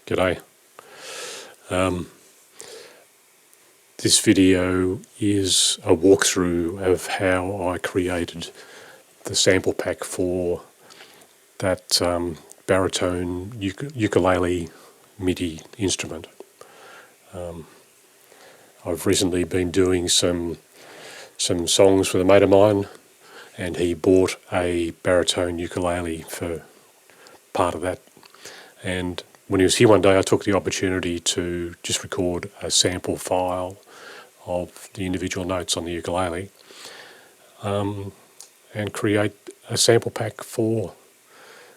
G'day. This video is a walkthrough of how I created the sample pack for that baritone ukulele MIDI instrument. I've recently been doing some songs with a mate of mine, and he bought a baritone ukulele for part of that. And when he was here one day, I took the opportunity to just record a sample file of the individual notes on the ukulele and create a sample pack for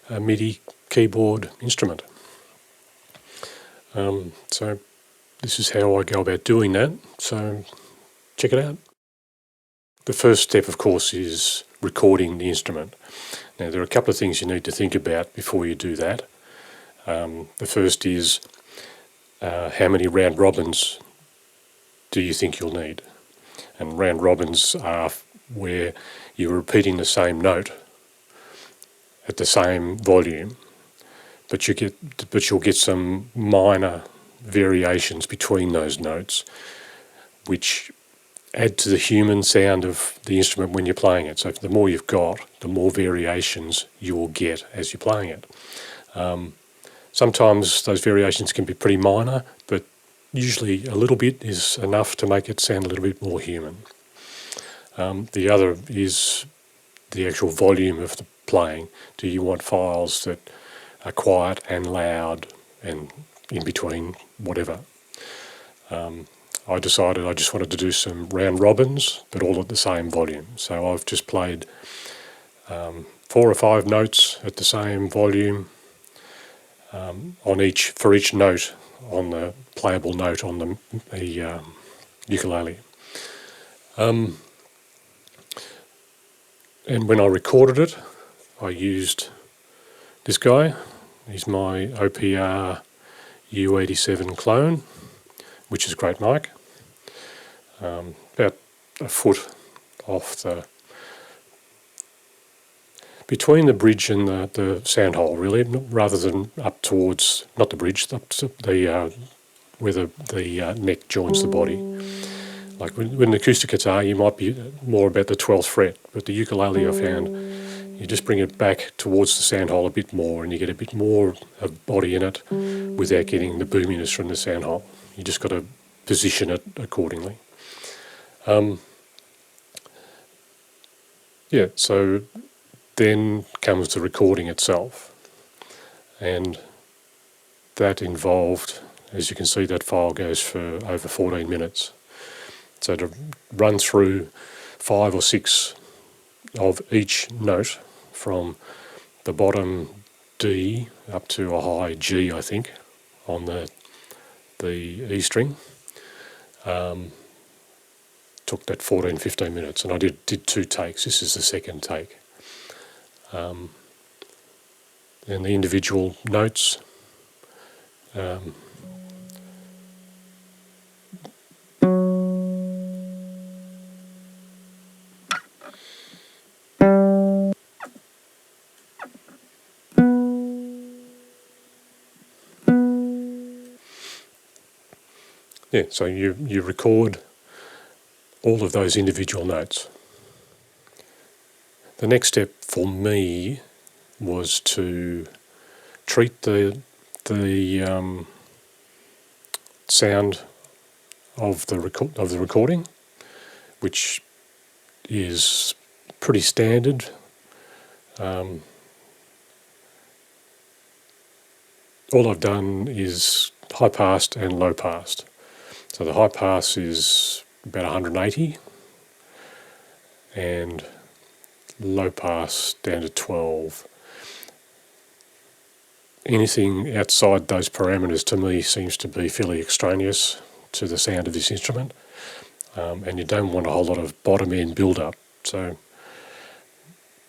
a MIDI keyboard instrument. So this is how I go about doing that, so check it out. The first step, of course, is recording the instrument. Now, there are a couple of things you need to think about before you do that. The first is how many round robins do you think you'll need? And round robins are where you're repeating the same note at the same volume, but you'll get some minor variations between those notes, which add to the human sound of the instrument when you're playing it. So the more you've got, the more variations you will get as you're playing it. Sometimes those variations can be pretty minor, but usually a little bit is enough to make it sound a little bit more human. The other is the actual volume of the playing. Do you want files that are quiet and loud and in between, whatever? I decided I just wanted to do some round robins, but all at the same volume. So I've just played 4 or 5 notes at the same volume for each note on the playable note on the ukulele. And when I recorded it, I used this guy. He's my OPR U87 clone, which is a great mic. About a foot off between the bridge and the sound hole, really, rather than up towards, not the bridge, up to where the neck joins the body. Like with an acoustic guitar, you might be more about the 12th fret, but the ukulele, I found, you just bring it back towards the sound hole a bit more, and you get a bit more of body in it without getting the boominess from the sound hole. You just got to position it accordingly. So then comes the recording itself, and that involved, as you can see, that file goes for over 14 minutes. So to run through 5 or 6 of each note from the bottom D up to a high G, I think, on the E string, took that 14-15 minutes, and I did 2 takes. This is the second take. And the individual notes, so you record all of those individual notes. The next step for me was to treat the sound of the recording, which is pretty standard. All I've done is high passed and low passed. So the high pass is about 180, and low pass down to 12. Anything outside those parameters to me seems to be fairly extraneous to the sound of this instrument, and you don't want a whole lot of bottom end build up. So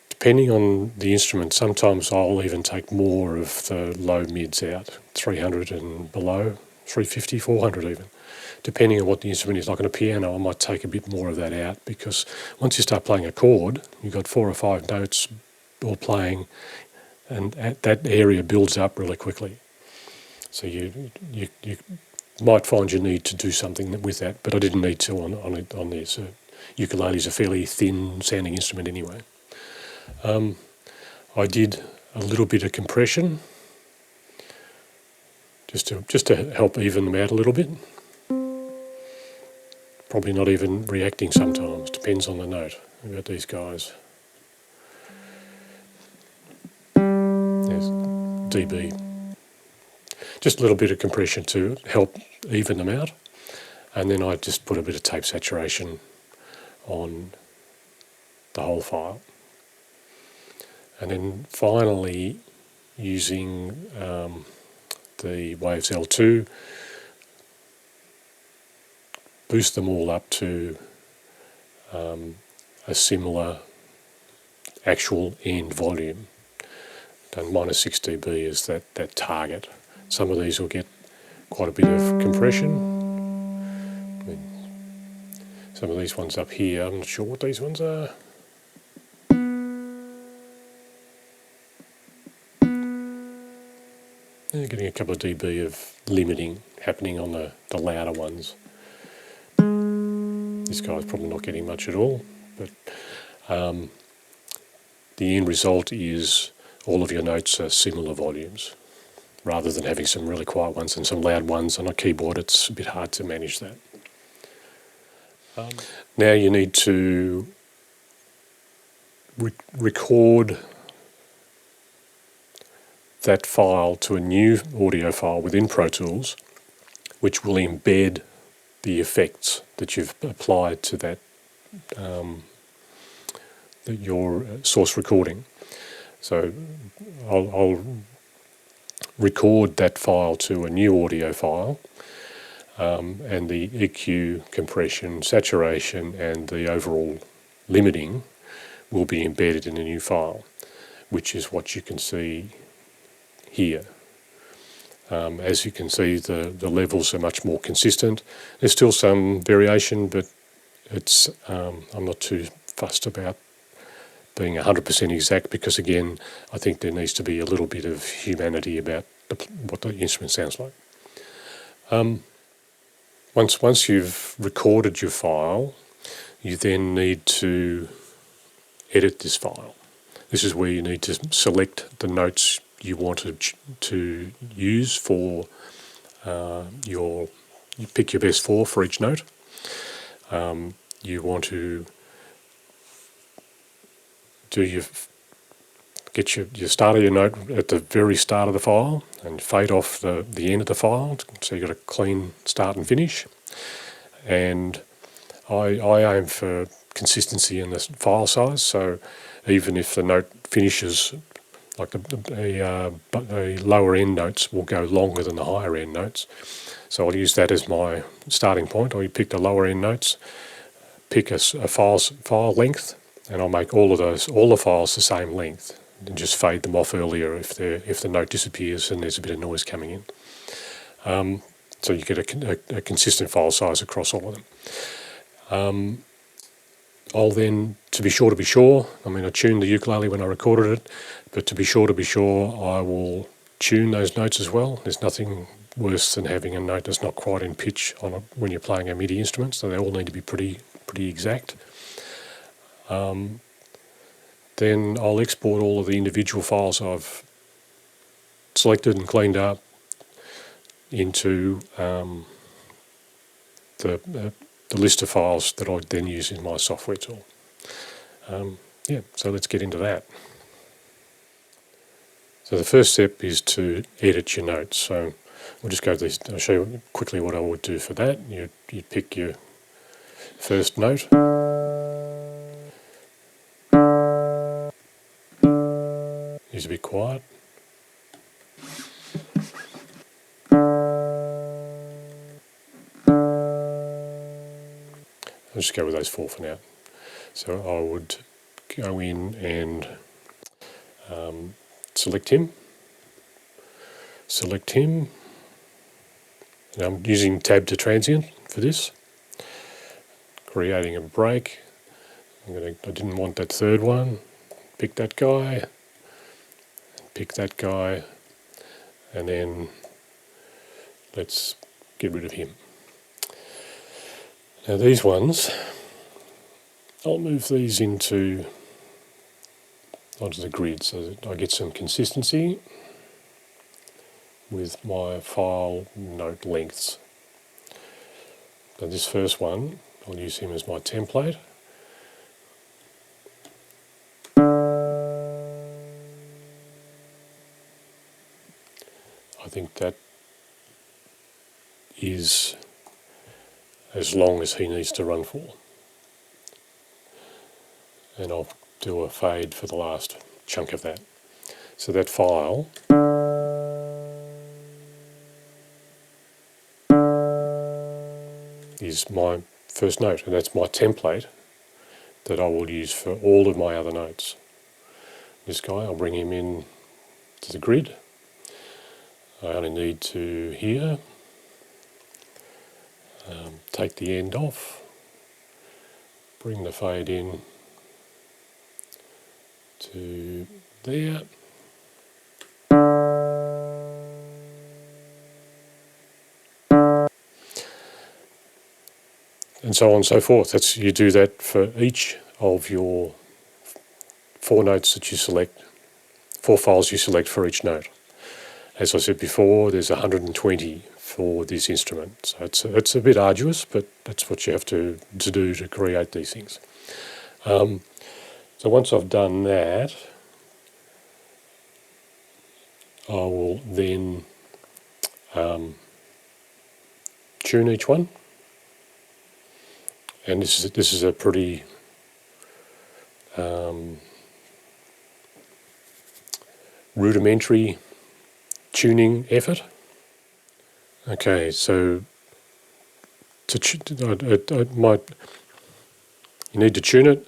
depending on the instrument, sometimes I'll even take more of the low mids out, 300 and below, 350, 400 even. Depending on what the instrument is, like on a piano, I might take a bit more of that out, because once you start playing a chord, you've got 4 or 5 notes all playing, and that area builds up really quickly. So you might find you need to do something with that, but I didn't need to on this. Ukulele is a fairly thin sounding instrument anyway. I did a little bit of compression just to help even them out a little bit. Probably not even reacting sometimes, depends on the note. About these guys. There's dB. Just a little bit of compression to help even them out. And then I just put a bit of tape saturation on the whole file. And then finally, using the Waves L2, boost them all up to a similar actual end volume. And minus 6 dB is that target. Some of these will get quite a bit of compression. I mean, some of these ones up here, I'm not sure what these ones are. They're getting a couple of dB of limiting happening on the louder ones. This guy's probably not getting much at all, but the end result is all of your notes are similar volumes, rather than having some really quiet ones and some loud ones on a keyboard. It's a bit hard to manage that. Now you need to record that file to a new audio file within Pro Tools, which will embed the effects that you've applied to that your source recording. So I'll record that file to a new audio file, and the EQ, compression, saturation, and the overall limiting will be embedded in a new file, which is what you can see here. As you can see, the levels are much more consistent. There's still some variation, but it's I'm not too fussed about being 100% exact, because again, I think there needs to be a little bit of humanity about what the instrument sounds like. Once you've recorded your file, you then need to edit this file. This is where you need to select the notes you want to use for you pick your best four for each note. You want to get your start of your note at the very start of the file and fade off the end of the file, so you've got a clean start and finish. And I aim for consistency in the file size, so even if the note finishes, like the lower end notes will go longer than the higher end notes. So I'll use that as my starting point. I'll pick the lower end notes, pick a file length, and I'll make all the files the same length, and just fade them off earlier if the note disappears and there's a bit of noise coming in. So you get a consistent file size across all of them. I'll then, to be sure, I mean, I tuned the ukulele when I recorded it, but to be sure, I will tune those notes as well. There's nothing worse than having a note that's not quite in pitch when you're playing a MIDI instrument, so they all need to be pretty exact. Then I'll export all of the individual files I've selected and cleaned up into the list of files that I then use in my software tool. So let's get into that. So the first step is to edit your notes. So we'll just go to this. I'll show you quickly what I would do for that. You pick your first note. Use a bit quiet. I'll just go with those four for now. So I would go in and select him, and I'm using tab to transient for this, creating a break. I didn't want that third one, pick that guy, and then let's get rid of him. Now these ones, I'll move these onto the grid so that I get some consistency with my file note lengths. So this first one, I'll use him as my template. I think that is as long as he needs to run for. And I'll do a fade for the last chunk of that. So that file is my first note, and that's my template that I will use for all of my other notes. This guy, I'll bring him in to the grid. I only need to here, take the end off, bring the fade in to there, and so on and so forth. You do that for each of your 4 notes that you select, 4 files you select for each note. As I said before, there's 120 for this instrument, so it's a bit arduous, but that's what you have to do to create these things. So once I've done that, I will then tune each one, and this is a pretty rudimentary tuning effort. Okay, so you need to tune it.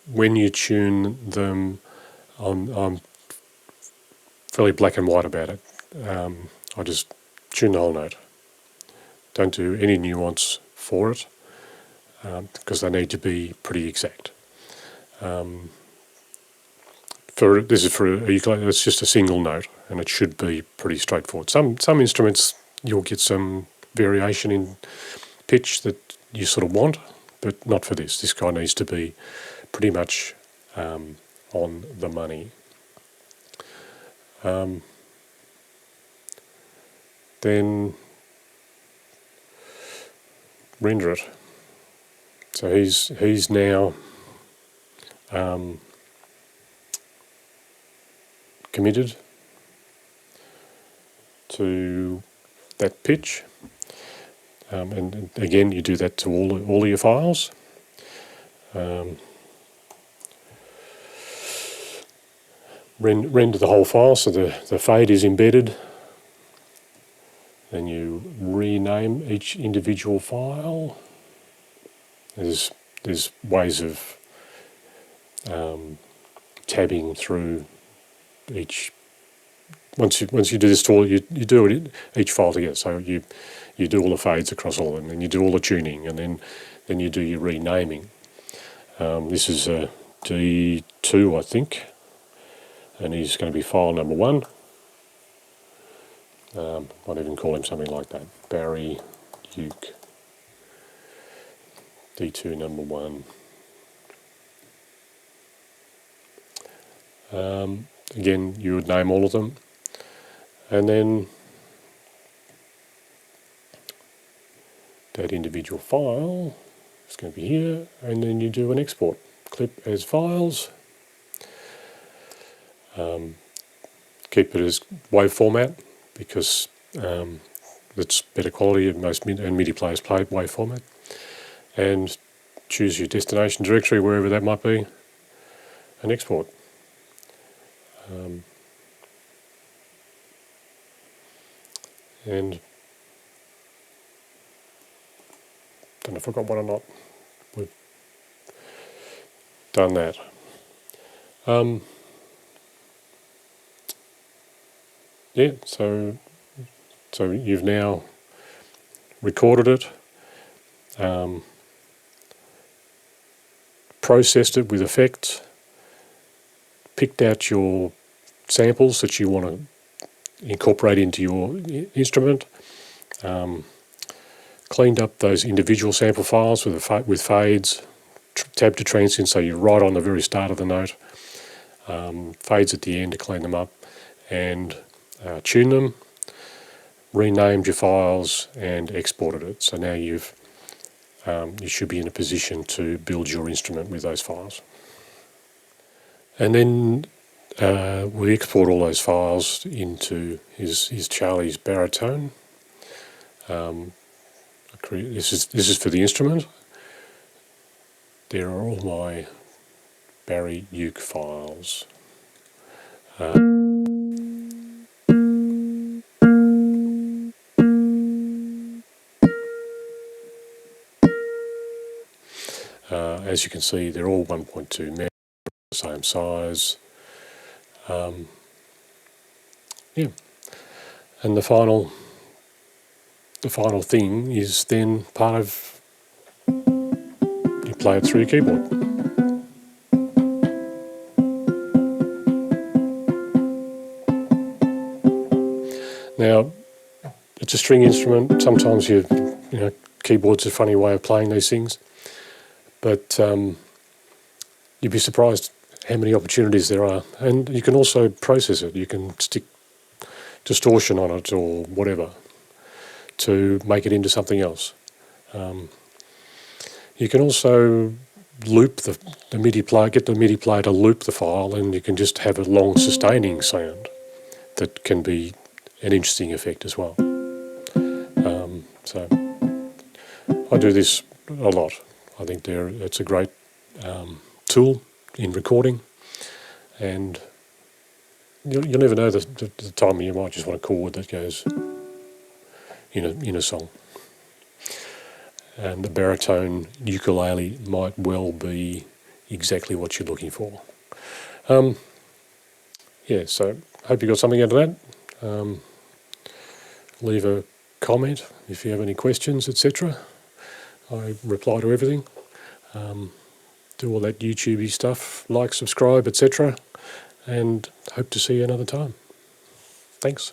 When you tune them, I'm fairly black and white about it. I just tune the whole note. Don't do any nuance for it, because they need to be pretty exact. This is for a ukulele, it's just a single note, and it should be pretty straightforward. Some instruments you'll get some variation in pitch that you sort of want, but not for this. This guy needs to be pretty much on the money. Then render it. So he's now committed to that pitch, and again you do that to all of your files. Render the whole file so the fade is embedded. Then you rename each individual file. There's ways of tabbing through each. Once you do this to all, you do it each file together. So you do all the fades across all of them, and you do all the tuning, and then you do your renaming. This is a D2, I think, and he's going to be file number 1. Might even call him something like that. Barry Uke D2 number 1. Again, you would name all of them, and then that individual file is going to be here, and then you do an export. Clip as files. Keep it as WAV format, because that's better quality, and most MIDI players play WAV format. And choose your destination directory, wherever that might be, and export. And don't know if I got one or not. We've done that. Yeah, so you've now recorded it, processed it with effects, picked out your samples that you want to incorporate into your instrument. Cleaned up those individual sample files with fades, tab to transient, so you're right on the very start of the note, fades at the end to clean them up, and tune them, renamed your files, and exported it. So now you should be in a position to build your instrument with those files. And then we export all those files into his Charlie's baritone. This is for the instrument. There are all my Bari uke files. As you can see, they're all 1.2 meg, same size. Yeah, and the final thing is then part of, you play it through your keyboard. Now, it's a string instrument. Sometimes keyboard's a funny way of playing these things, but you'd be surprised how many opportunities there are. And you can also process it. You can stick distortion on it or whatever to make it into something else. You can also loop the MIDI player, get the MIDI player to loop the file, and you can just have a long sustaining sound that can be an interesting effect as well. So I do this a lot. I think it's a great tool in recording, and you'll never know the time you might just want a chord that goes in a song. And the baritone ukulele might well be exactly what you're looking for. Yeah, so hope you got something out of that. Leave a comment if you have any questions, etc. I reply to everything. Do all that YouTubey stuff, like, subscribe, etc. And hope to see you another time. Thanks.